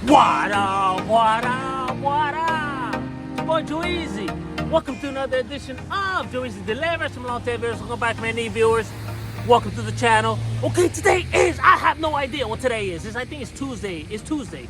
What up, what up, what up? It's your boy Joe Easy. Welcome to another edition of Joe Easy Delivers. Some long tail viewers. Welcome back, many viewers. Welcome to the channel. Okay, today is, I have no idea what today is. I think it's Tuesday. It's Tuesday.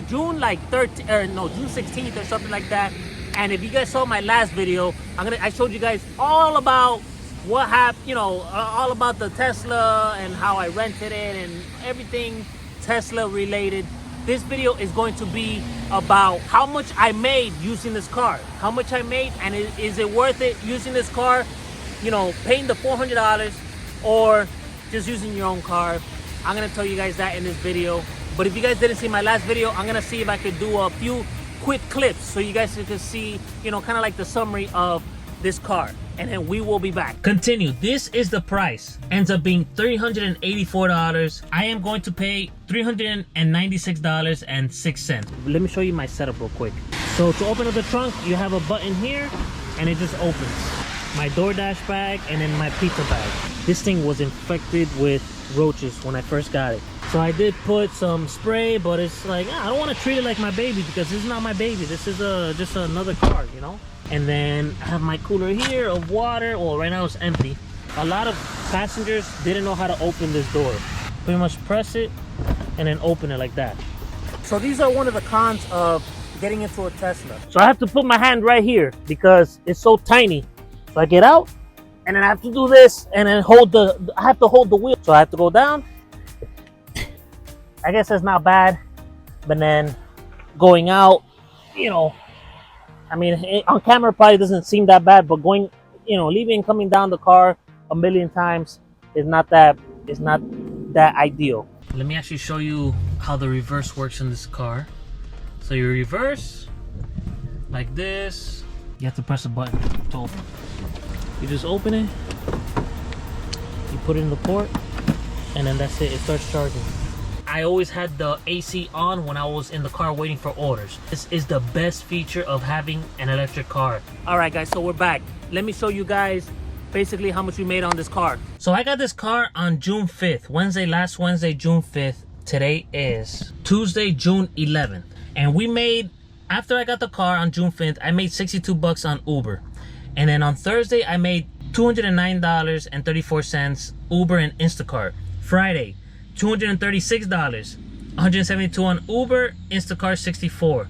June like 13th, or no, June 16th or something like that. And if you guys saw my last video, I showed you guys all about what happened, you know, all about the Tesla and how I rented it and everything Tesla related. This video is going to be about how much I made using this car. How much I made, and is it worth it using this car? You know, paying the $400 or just using your own car. I'm gonna tell you guys that in this video. But if you guys didn't see my last video, I'm gonna see if I could do a few quick clips so you guys can see, you know, kind of like the summary of this car. And then we will be back. Continue. This is the price. Ends up being $384. I am going to pay $396.06. Let me show you my setup real quick. So to open up the trunk, you have a button here and it just opens. My DoorDash bag and then my pizza bag. This thing was infected with roaches when I first got it. So I did put some spray, but it's like, I don't want to treat it like my baby because this is not my baby. This is just another car, you know? And then I have my cooler here of water. Well, right now it's empty. A lot of passengers didn't know how to open this door. Pretty much press it and then open it like that. So these are one of the cons of getting into a Tesla. So I have to put my hand right here because it's so tiny. So I get out and then I have to do this and then I have to hold the wheel. So I have to go down. I guess that's not bad. But then going out, you know, I mean, on camera probably doesn't seem that bad, but going, you know, leaving and coming down the car a million times is not that ideal. Let me actually show you how the reverse works in this car. So you reverse like this. You have to press a button to open. You just open it, you put it in the port, and then that's it. It starts charging. I always had the AC on when I was in the car waiting for orders. This is the best feature of having an electric car. All right, guys, so we're back. Let me show you guys basically how much we made on this car. So I got this car on June 5th, last Wednesday, June 5th. Today is Tuesday, June 11th. And we made, after I got the car on June 5th, I made 62 bucks on Uber. And then on Thursday, I made $209.34 Uber and Instacart. Friday, $236, 172 on Uber, Instacart 64.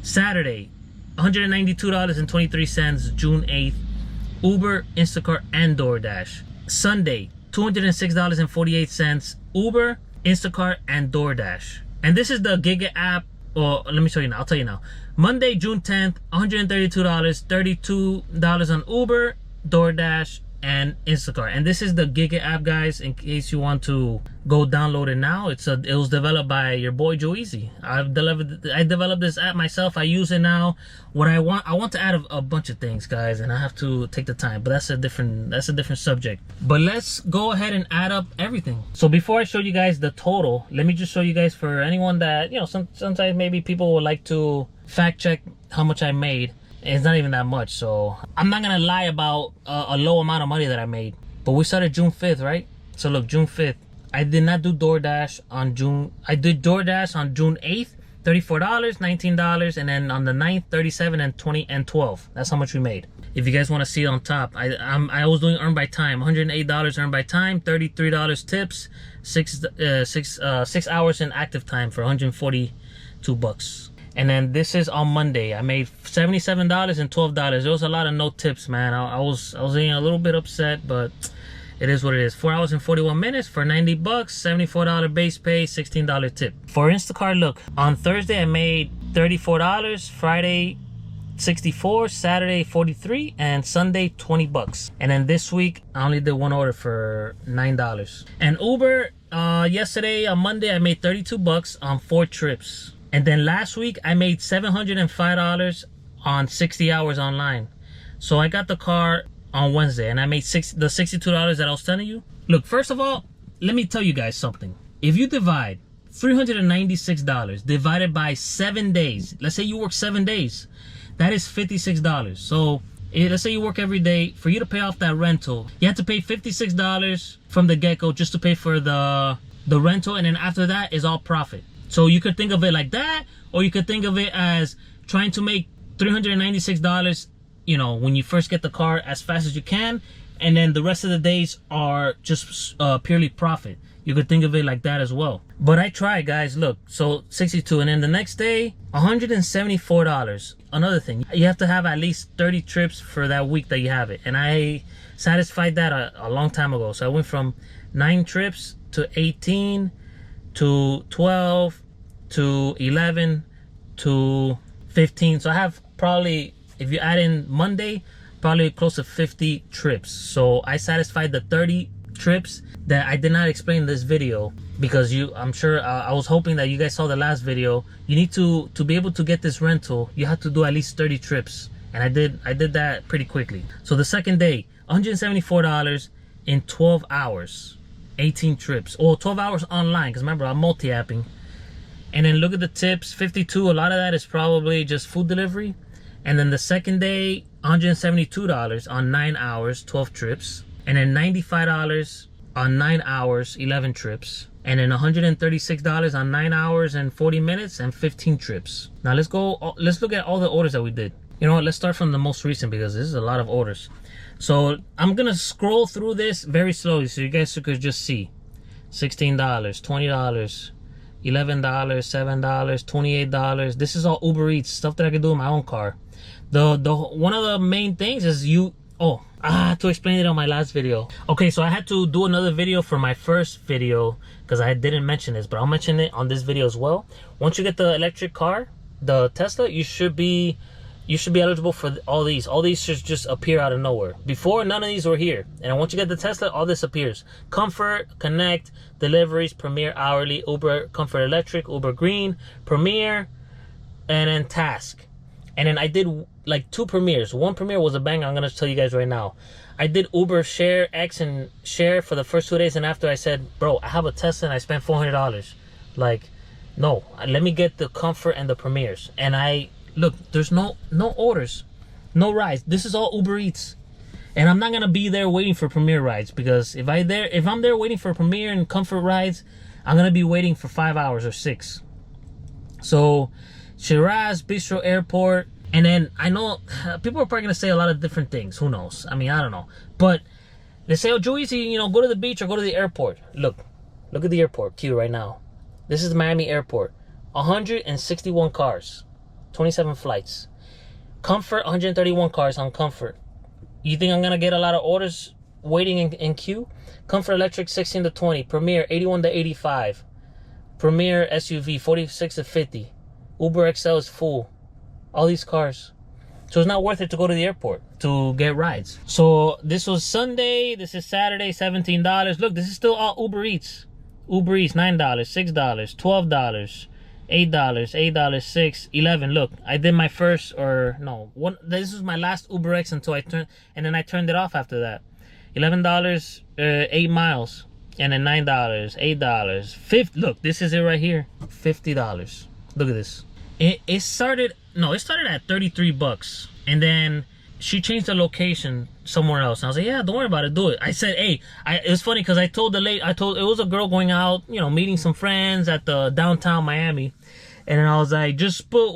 Saturday, $192.23, June 8th, Uber, Instacart, and DoorDash. Sunday, $206.48, Uber, Instacart, and DoorDash. And this is the Giga app. Or let me show you now. I'll tell you now. Monday, June 10th, $132, $32 on Uber, DoorDash, and Instacart. And this is the Giga app, guys, in case you want to go download it now. It was developed by your boy Joe Easy. I developed this app myself. I use it now. What I want to add a bunch of things, guys, and I have to take the time, but that's a different subject. But let's go ahead and add up everything. So before I show you guys the total, let me just show you guys, for anyone that, you know, sometimes maybe people would like to fact check how much I made. It's not even that much, so I'm not gonna lie about a low amount of money that I made. But we started June 5th, right? So look, June 5th. I did not do DoorDash on June. I did DoorDash on June 8th, $34, $19, and then on the 9th, $37 and $20 and $12. That's how much we made. If you guys want to see it on top, I was doing earned by time, $108 earned by time, $33 tips, 6 hours in active time for 142 bucks. And then this is on Monday. I made $77 and $12. There was a lot of no tips, man. I was getting a little bit upset, but it is what it is. 4 hours and 41 minutes for 90 bucks, $74 base pay, $16 tip. For Instacart, look, on Thursday I made $34, Friday 64, Saturday 43, and Sunday 20 bucks. And then this week I only did one order for $9. And Uber, yesterday on Monday I made 32 bucks on 4 trips. And then last week, I made $705 on 60 hours online. So I got the car on Wednesday, and I made the $62 that I was telling you. Look, first of all, let me tell you guys something. If you divide $396 divided by 7 days, let's say you work 7 days, that is $56. So let's say you work every day. For you to pay off that rental, you have to pay $56 from the get-go just to pay for the rental, and then after that is all profit. So you could think of it like that, or you could think of it as trying to make $396, you know, when you first get the car as fast as you can, and then the rest of the days are just purely profit. You could think of it like that as well. But I tried, guys. Look, so 62, and then the next day, $174. Another thing, you have to have at least 30 trips for that week that you have it, and I satisfied that a long time ago. So I went from 9 trips to 18 to 12 to 11 to 15. So I have probably, if you add in Monday, probably close to 50 trips. So I satisfied the 30 trips that I did not explain in this video, because I'm sure I was hoping that you guys saw the last video. You need to be able to get this rental, you have to do at least 30 trips, and I did that pretty quickly. So the second day, $174 in 12 hours, 18 trips, or 12 hours online, because remember, I'm multi-apping. And then look at the tips, 52. A lot of that is probably just food delivery. And then the second day, $172 on 9 hours, 12 trips. And then $95 on 9 hours, 11 trips. And then $136 on 9 hours and 40 minutes and 15 trips. Now let's look at all the orders that we did. You know what, let's start from the most recent, because this is a lot of orders. So I'm gonna scroll through this very slowly so you guys could just see. $16, $20, $11, $7, $28. This is all Uber Eats, stuff that I could do in my own car. One of the main things is to explain it on my last video. Okay, so I had to do another video for my first video because I didn't mention this, but I'll mention it on this video as well. Once you get the electric car, the Tesla, you should be eligible for all these. All these should just appear out of nowhere. Before, none of these were here. And once you get the Tesla, all this appears. Comfort, Connect, Deliveries, Premier, Hourly, Uber, Comfort Electric, Uber Green, Premier, and then Task. And then I did like 2 premieres. One premiere was a bang. I'm going to tell you guys right now. I did Uber Share, X, and Share for the first 2 days. And after I said, bro, I have a Tesla and I spent $400. Like, no, let me get the Comfort and the premieres. And look, there's no orders, no rides. This is all Uber Eats. And I'm not going to be there waiting for Premier rides, because if I'm there waiting for Premier and Comfort rides, I'm going to be waiting for 5 hours or 6. So Shiraz, Bistro Airport. And then I know people are probably going to say a lot of different things. Who knows? I mean, I don't know. But they say, oh, Joey, you know, go to the beach or go to the airport. Look at the airport queue right now. This is Miami Airport. 161 cars, 27 flights. Comfort, 131 cars on Comfort. You think I'm going to get a lot of orders waiting in queue? Comfort Electric, 16 to 20. Premier, 81 to 85. Premier SUV, 46 to 50. Uber XL is full. All these cars. So it's not worth it to go to the airport to get rides. So this was Sunday. This is Saturday, $17. Look, this is still all Uber Eats. Uber Eats, $9, $6, $12, $8, $8, $6, $11. Look, I did my first, this was my last Uber X until I turned it off after that. $11, 8 miles. And then $9, $8, look, this is it right here. $50. Look at this. It started at $33, and then she changed the location somewhere else. And I was like, yeah, don't worry about it, do it. I said, hey, it was funny because it was a girl going out, you know, meeting some friends at the downtown Miami. And then I was like, just put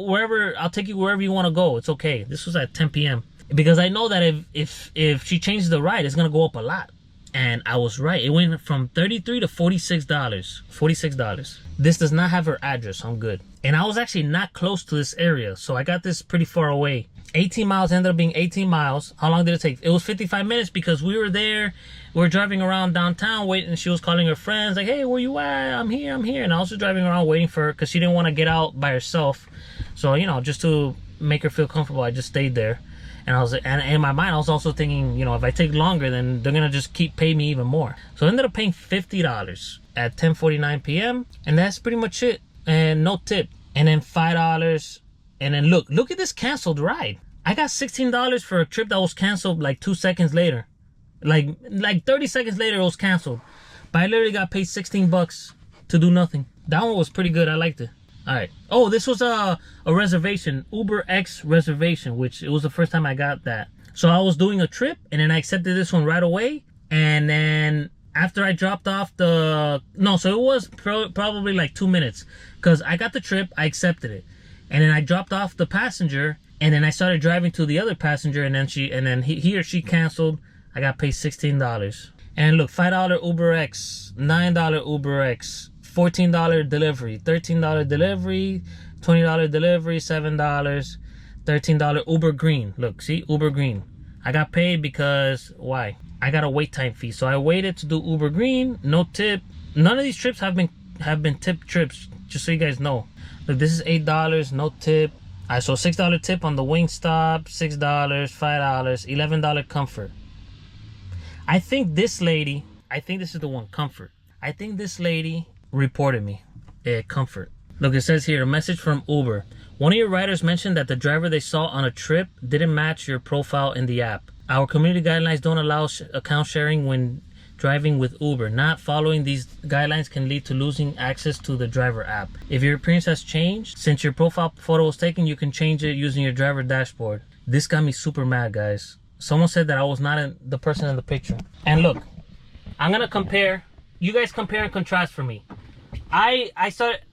I'll take you wherever you want to go. It's okay. This was at 10 p.m. Because I know that if she changes the ride, it's going to go up a lot. And I was right. It went from $33 to $46. $46. This does not have her address. I'm good. And I was actually not close to this area, so I got this pretty far away. 18 miles ended up being 18 miles. How long did it take? It was 55 minutes because we were there. We were driving around downtown waiting. She was calling her friends like, hey, where you at? I'm here. And I was just driving around waiting for her because she didn't want to get out by herself. So, you know, just to make her feel comfortable, I just stayed there. And in my mind, I was also thinking, you know, if I take longer, then they're going to just keep paying me even more. So I ended up paying $50 at 10:49 p.m. And that's pretty much it. And no tip. And then $5. And then look at this canceled ride. I got $16 for a trip that was canceled like 2 seconds later. Like 30 seconds later, it was canceled. But I literally got paid $16 to do nothing. That one was pretty good. I liked it. All right. Oh, this was a reservation, Uber X reservation, which it was the first time I got that. So I was doing a trip, and then I accepted this one right away. And then after I dropped off so it was probably like 2 minutes. Because I got the trip, I accepted it. And then I dropped off the passenger, and then I started driving to the other passenger, and then he or she canceled. I got paid $16. And look, $5 Uber X, $9 Uber X, $14 delivery, $13 delivery, $20 delivery, $7, $13 Uber Green. Look, see, Uber Green. I got paid because, why? I got a wait time fee. So I waited to do Uber Green, no tip. None of these trips have been tip trips, just so you guys know. Look, this is $8, no tip. I saw $6 tip on the Wingstop, $6, $5, $11 Comfort. I think this lady, I think this is the one, Comfort. I think this lady reported me at Comfort. Look, it says here, a message from Uber. One of your riders mentioned that the driver they saw on a trip didn't match your profile in the app. Our community guidelines don't allow account sharing when driving with Uber. Not following these guidelines can lead to losing access to the driver app. If your appearance has changed since your profile photo was taken, you can change it using your driver dashboard. This got me super mad, guys. Someone said that I was not the person in the picture. And look, I'm gonna compare. You guys compare and contrast for me. I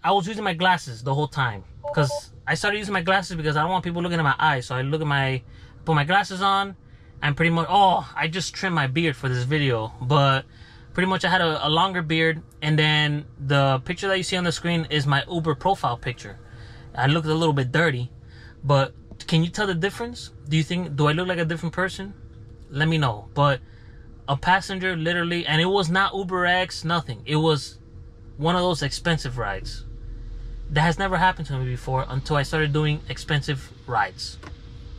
was using my glasses the whole time, because I started using my glasses because I don't want people looking at my eyes. So I put my glasses on, and pretty much, I just trimmed my beard for this video, but pretty much I had a longer beard. And then the picture that you see on the screen is my Uber profile picture. I looked a little bit dirty, but can you tell the difference? Do I look like a different person? Let me know. But a passenger literally, and it was not Uber X, nothing. It was one of those expensive rides. That has never happened to me before until I started doing expensive rides.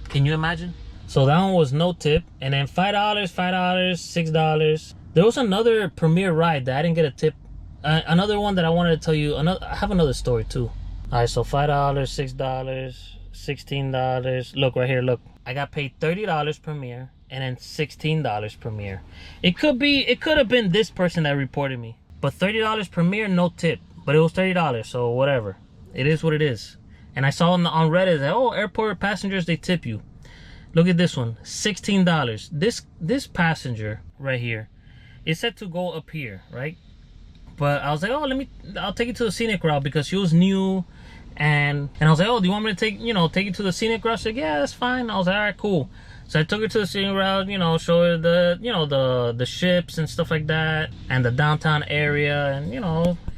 Can you imagine? So that one was no tip. And then $5, $6. There was another Premier ride that I didn't get a tip. Another one that I wanted to tell you. I have another story too. All right, so $5, $6, $16. Look right here, look. I got paid $30 Premier and then $16 Premier. It could have been this person that reported me. But $30 Premier, no tip. But it was $30, so whatever. It is what it is. And I saw on Reddit that, airport passengers, they tip you. Look at this one, $16. This passenger right here, it said to go up here, right? But I was like, I'll take you to the scenic route, because she was new. And I was like, do you want me to take you to the scenic route? She's like, yeah, that's fine. I was like, all right, cool. So I took her to the scenic route, show her the ships and stuff like that, and the downtown area, and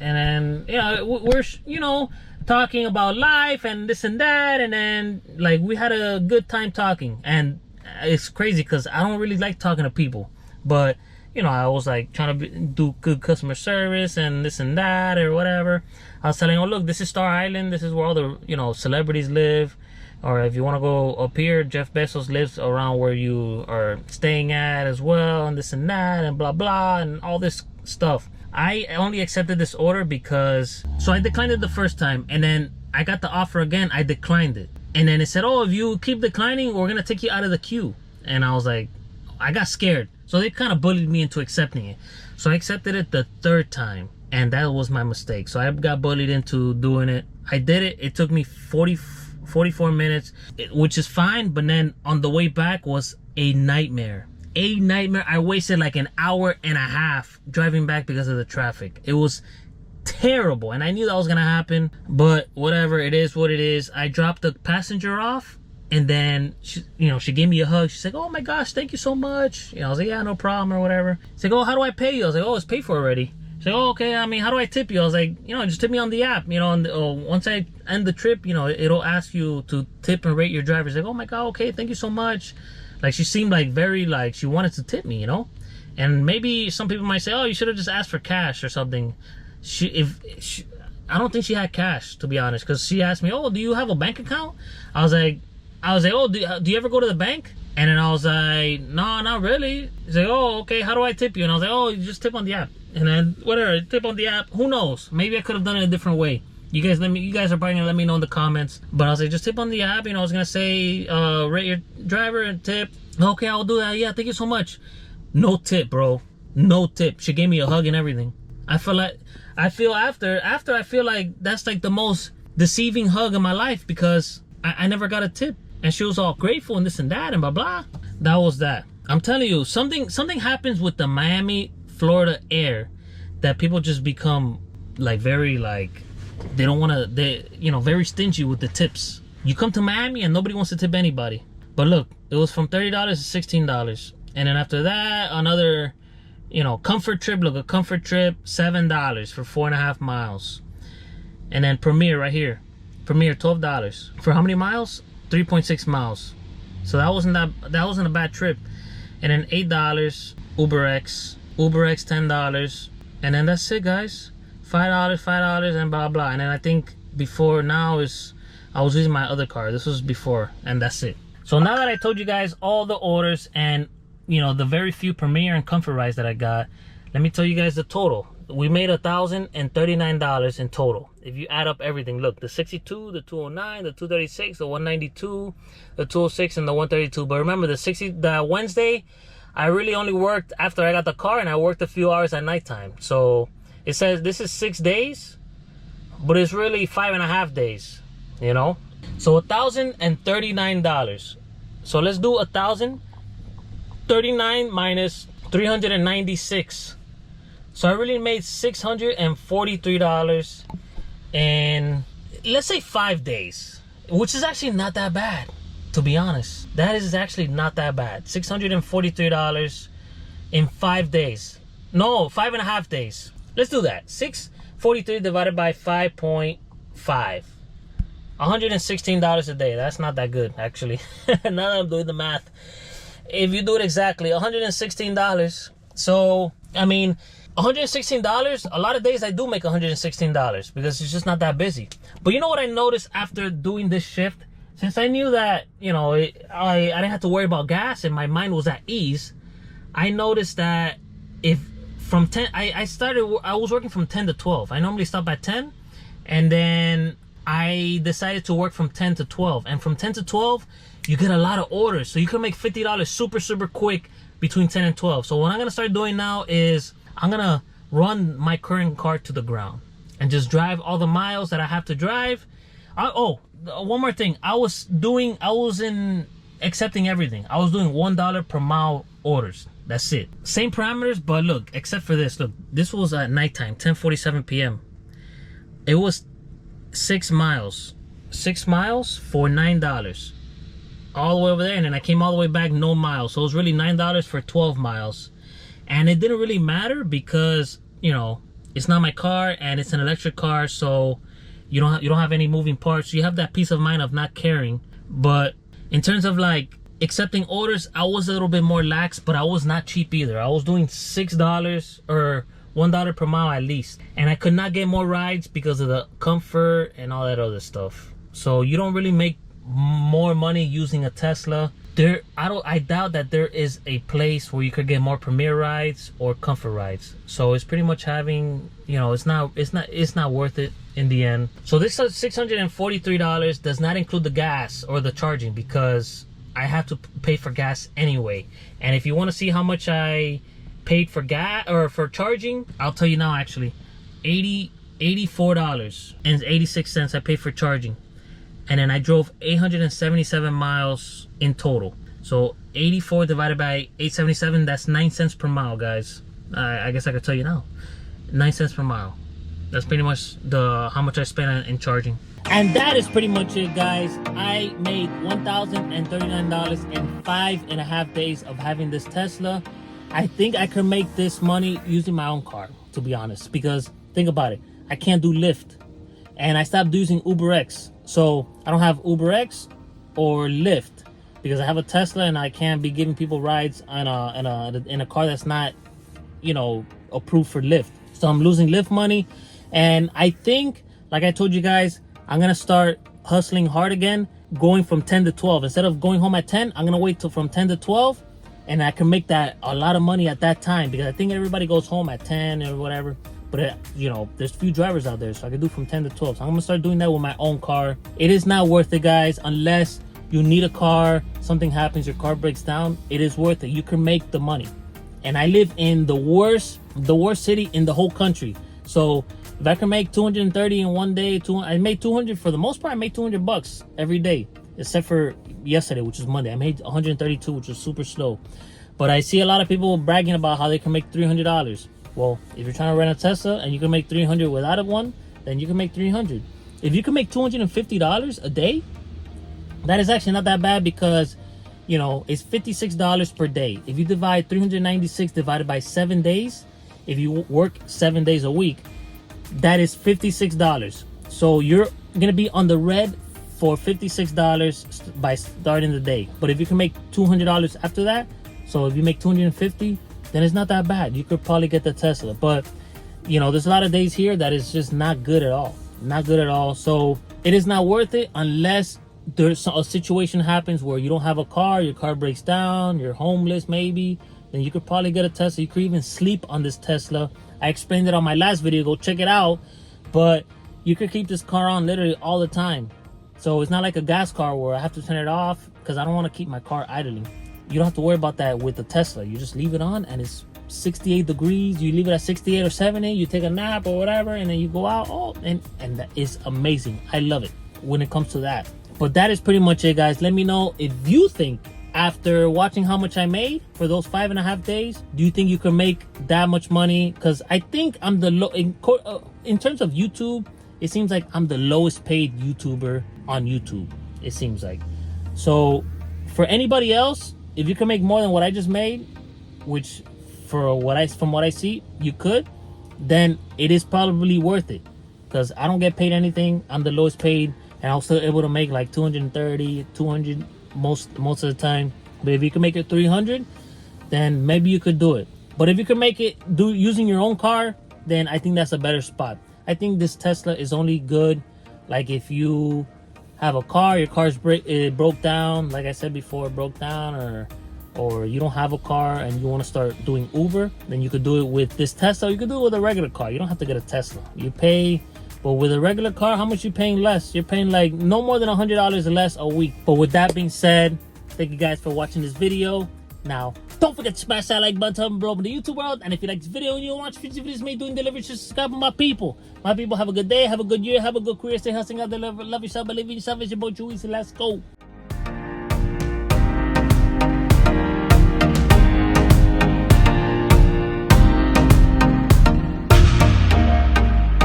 and then we're talking about life and this and that, and then like we had a good time talking. And it's crazy because I don't really like talking to people, but I was like trying to do good customer service and this and that or whatever. I was telling her, look, this is Star Island. This is where all the celebrities live. Or if you want to go up here, Jeff Bezos lives around where you are staying at as well, and this and that, and blah blah, and all this stuff. I only accepted this order because, so I declined it the first time, and then I got the offer again. I declined it, and then it said, if you keep declining, we're gonna take you out of the queue. And I was like, I got scared. So they kind of bullied me into accepting it. So I accepted it the third time, and that was my mistake. So I got bullied into doing it. I did it. It took me 44 minutes, which is fine. But then on the way back was a nightmare. I wasted like an hour and a half driving back because of the traffic. It was terrible, and I knew that was gonna happen, but whatever, it is what it is. I dropped the passenger off, and then she gave me a hug. She's like, oh my gosh, thank you so much. I was like, yeah, no problem or whatever. She's like, how do I pay you? I was like, it's paid for already. She's like, okay, how do I tip you? I was like, just tip me on the app. Once I end the trip, it'll ask you to tip and rate your driver. She's like, oh my God, okay, thank you so much. Like, she seemed like very, like, she wanted to tip me, And maybe some people might say, you should have just asked for cash or something. I don't think she had cash, to be honest, because she asked me, do you have a bank account? I was like, do you ever go to the bank? And then I was like, no, not really. She's like, okay, how do I tip you? And I was like, you just tip on the app. And then whatever, tip on the app. Who knows? Maybe I could have done it a different way. You guys are probably gonna let me know in the comments. But I was like, just tip on the app. I was gonna say, rate your driver and tip. Okay, I'll do that. Yeah, thank you so much. No tip, bro. No tip. She gave me a hug and everything. I feel like I feel like that's like the most deceiving hug in my life, because I never got a tip. And she was all grateful and this and that and blah blah. That was that. I'm telling you, something happens with the Miami, Florida air that people just become like very like they don't want to, they, you know, very stingy with the tips. You come to Miami and nobody wants to tip anybody. But look, it was from $30 to $16. And then after that, another, you know, comfort trip. Look, a comfort trip, $7 for 4.5 miles. And then Premier right here. Premier, $12. For how many miles? 3.6 miles. So that wasn't a bad trip. And then $8 UberX. UberX $10. And then that's it, guys. $5 and blah blah. And then I think before now is I was using my other car. This was before, and that's it. So now that I told you guys all the orders and, you know, the very few Premier and Comfort rides that I got, let me tell you guys the total. We made $1,039 in total. If you add up everything, look, the 62, the 209, the 236, the 192, the 206, and the 132. But remember, the Wednesday, I really only worked after I got the car, and I worked a few hours at nighttime. So it says this is 6 days, but it's really 5.5 days, you know? So $1,039. So let's do 1,039 minus 396. So I really made $643 in, let's say, 5 days, which is actually not that bad, to be honest. That is actually not that bad. $643 in 5 days. No, 5.5 days. Let's do that. 643 divided by 5.5. $116 a day. That's not that good, actually. Now that I'm doing the math. If you do it exactly, $116. So, I mean, $116, a lot of days I do make $116 because it's just not that busy. But you know what I noticed after doing this shift? Since I knew that, you know, I didn't have to worry about gas and my mind was at ease, I noticed that if from 10, I was working from 10 to 12. I normally stop at 10, and then I decided to work from 10 to 12. And from 10 to 12, you get a lot of orders. So you can make $50 super quick between 10 and 12. So what I'm gonna start doing now is I'm gonna run my current car to the ground and just drive all the miles that I have to drive. One more thing. I was accepting everything. I was doing $1 per mile orders. That's it. Same parameters, but look, except for this. Look, this was at nighttime, 10:47 p.m. It was 6 miles. 6 miles for $9. All the way over there, and then I came all the way back, no miles. So it was really $9 for 12 miles. And it didn't really matter because, you know, it's not my car and it's an electric car, so you don't have any moving parts. You have that peace of mind of not caring. But in terms of like accepting orders, I was a little bit more lax, but I was not cheap either. I was doing $6 or $1 per mile at least, and I could not get more rides because of the comfort and all that other stuff. So you don't really make more money using a Tesla. I doubt that there is a place where you could get more Premier rides or comfort rides. So it's pretty much having, you know, it's not worth it in the end. So this $643 does not include the gas or the charging because I have to pay for gas anyway. And if you want to see how much I paid for gas or for charging, I'll tell you now. Actually, $84.86 I paid for charging. And then I drove 877 miles in total. So 84 divided by 877, that's 9 cents per mile, guys. I guess I could tell you now. 9 cents per mile. That's pretty much how much I spent in charging. And that is pretty much it, guys. I made $1,039 in 5.5 days of having this Tesla. I think I could make this money using my own car, to be honest. Because think about it. I can't do Lyft. And I stopped using UberX. So I don't have UberX or Lyft because I have a Tesla and I can't be giving people rides in a car that's not, you know, approved for Lyft. So I'm losing Lyft money. And I think, like I told you guys, I'm gonna start hustling hard again, going from 10 to 12. Instead of going home at 10, I'm gonna wait till from 10 to 12, and I can make that a lot of money at that time because I think everybody goes home at 10 or whatever. But, you know, there's few drivers out there, so I can do from 10 to 12. So I'm going to start doing that with my own car. It is not worth it, guys, unless you need a car, something happens, your car breaks down. It is worth it. You can make the money. And I live in the worst city in the whole country. So if I can make 230 in one day, I made 200 for the most part. I made $200 every day, except for yesterday, which was Monday. I made 132, which was super slow. But I see a lot of people bragging about how they can make $300. Well, if you're trying to rent a Tesla and you can make $300 without one, then you can make $300. If you can make $250 a day, that is actually not that bad because, you know, it's $56 per day. If you divide 396 divided by 7 days, if you work 7 days a week, that is $56. So you're gonna be on the red for $56 by starting the day. But if you can make $200 after that, so if you make $250, then it's not that bad. You could probably get the Tesla. But, you know, there's a lot of days here that is just not good at all. Not good at all. So it is not worth it unless there's a situation happens where you don't have a car, your car breaks down, you're homeless maybe, then you could probably get a Tesla. You could even sleep on this Tesla. I explained it on my last video. Go check it out. But you could keep this car on literally all the time. So it's not like a gas car where I have to turn it off because I don't want to keep my car idling. You don't have to worry about that with the Tesla. You just leave it on and it's 68 degrees. You leave it at 68 or 70. You take a nap or whatever and then you go out. Oh, and that is amazing. I love it when it comes to that. But that is pretty much it, guys. Let me know if you think, after watching how much I made for those 5.5 days, do you think you can make that much money? Because I think I'm the low in terms of YouTube. It seems like I'm the lowest paid YouTuber on YouTube. It seems like. So for anybody else, if you can make more than what I just made, which from what I see, you could, then it is probably worth it. Because I don't get paid anything. I'm the lowest paid, and I'm still able to make like 230, 200 most of the time. But if you can make it 300, then maybe you could do it. But if you can make it using your own car, then I think that's a better spot. I think this Tesla is only good like if you have a car, your car's broke down, like I said before, it broke down, or you don't have a car and you want to start doing Uber, then you could do it with this Tesla. You could do it with a regular car. You don't have to get a Tesla. You pay, but with a regular car, how much you paying less? You're paying like no more than $100 less a week. But with that being said, thank you guys for watching this video. Now, don't forget to smash that like button to help me blow up in the YouTube world. And if you like this video and you want to watch future videos me doing deliveries, just subscribe to my people. My people, have a good day, have a good year, have a good career, stay hustling out there, love yourself, believe in yourself. It's your boy Chewy, so let's go.